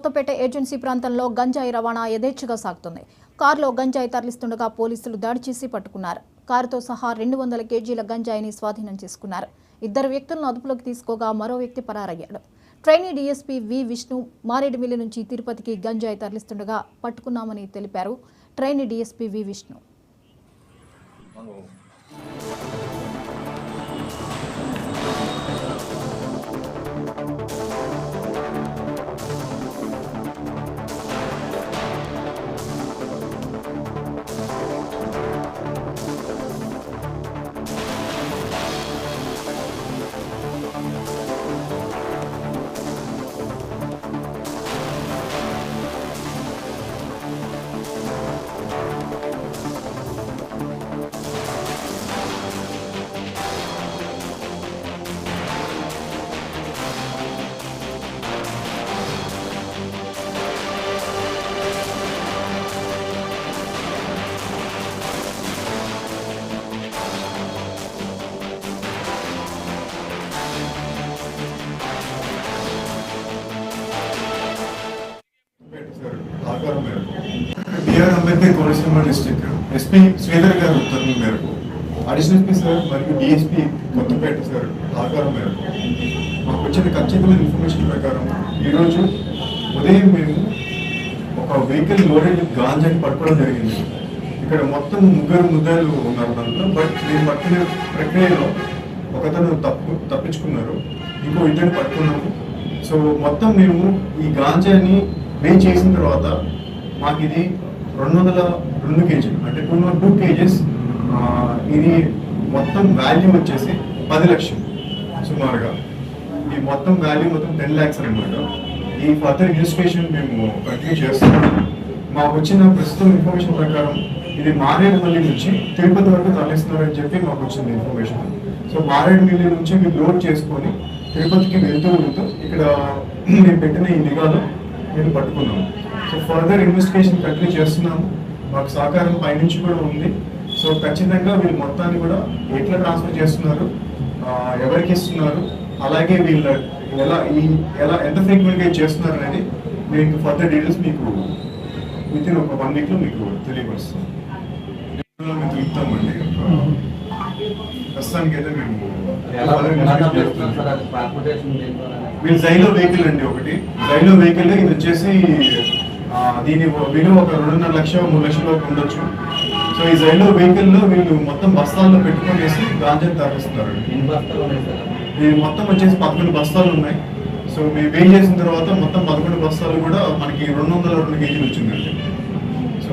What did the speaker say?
Kothapeta agency ప్రాంతంలో గంజాయి రవాణా యథేచ్ఛగా సాగుతుంది. కారులో గంజాయి తరలిస్తుండగా పోలీసులు దాడి చేసి పట్టుకున్నారు. కారుతో సహా 200 కేజీల గంజాయిని స్వాధీనం చేసుకున్నారు. 2 వ్యక్తులను అదుపులోకి తీసుకోగా మరో వ్యక్తి పరారయ్యాడు. Trainee DSP V Vishnu Maredumilli నుంచి తిరుపతికి గంజాయి తరలిస్తుండగా పట్టుకున్నామని తెలిపారు. Trainee DSP V Vishnu BR Ambedkar Konaseema district SP Sridhar garu ఉత్తర్వుల మేరకు అడిషనల్ ఎస్పీ సార్ మరియు డిఎస్పీ కొత్తపేట సార్ సహకారం మేరకు మాకు వచ్చిన ఖచ్చితమైన ఇన్ఫర్మేషన్ ప్రకారం ఈరోజు ఉదయం మేము ఒక వెహికల్ లోడెడ్ గాంజాని పట్టుకోవడం జరిగింది. ఇక్కడ మొత్తం 3 ముద్దాయిలు ఉన్నారు దాంట్లో. బట్ మేము పట్టుకునే ప్రక్రియలో ఒకతను తప్పించుకున్నారు, ఇంకో 2 పట్టుకున్నాము. సో మొత్తం మేము ఈ గాంజాని మేము చేసిన తర్వాత మాకు ఇది 202 కేజీలు అంటే 202 కేజెస్. ఇది మొత్తం వాల్యూ వచ్చేసి 10 లక్షలు సుమారుగా. ఈ మొత్తం వాల్యూ మొత్తం 10 lakhs అనమాట. ఈ ఫర్దర్ ఇన్వెస్టిగేషన్ మేము కంటిన్యూ చేస్తున్నాము. మాకు వచ్చిన ప్రస్తుతం ఇన్ఫర్మేషన్ ప్రకారం ఇది మారేడుమిల్లి నుంచి తిరుపతి వరకు తరలిస్తున్నారని చెప్పి మాకు వచ్చింది ఇన్ఫర్మేషన్. సో మారేడుమిల్లి నుంచి మీరు లోడ్ చేసుకొని తిరుపతికి వెళ్తూ ఇక్కడ మేము పెట్టిన ఈ నిఘాలో మేము పట్టుకున్నాము. సో ఫర్దర్ ఇన్వెస్టిగేషన్ కంటిన్యూ చేస్తున్నాము. మాకు సహకారం పైనుంచి కూడా ఉంది. సో ఖచ్చితంగా వీళ్ళు మొత్తాన్ని కూడా ఎట్లా ట్రాన్స్ఫర్ చేస్తున్నారు, ఎవరికి ఇస్తున్నారు, అలాగే వీళ్ళు ఎలా ఎంత ఫ్రీక్వెంట్గా చేస్తున్నారు అనేది మీకు ఫర్దర్ డీటెయిల్స్ మీకు వితిన్ ఒక 1 weekలో మీకు తెలియపరుస్తాం. మేము తిరుగుతామండి. ప్రస్తుతానికి అయితే మేము వీళ్ళు జైలో వెహికల్ అండి. ఒకటి జైలో వెహికల్ ఇది వచ్చేసి దీని విలువ ఒక 2.5 లక్షలు 3 లక్షల ఉండొచ్చు. సో ఈ జైలో వెహికల్లో వీళ్ళు మొత్తం బస్తాల్లో పెట్టుకునేసి గాంజా తరలిస్తున్నారు. ఇది మొత్తం వచ్చేసి 11 బస్తాలు ఉన్నాయి. సో మేము వెయిట్ చేసిన తర్వాత మొత్తం 11 బస్తాలు కూడా మనకి 202 కేజీలు వచ్చిందండి. సో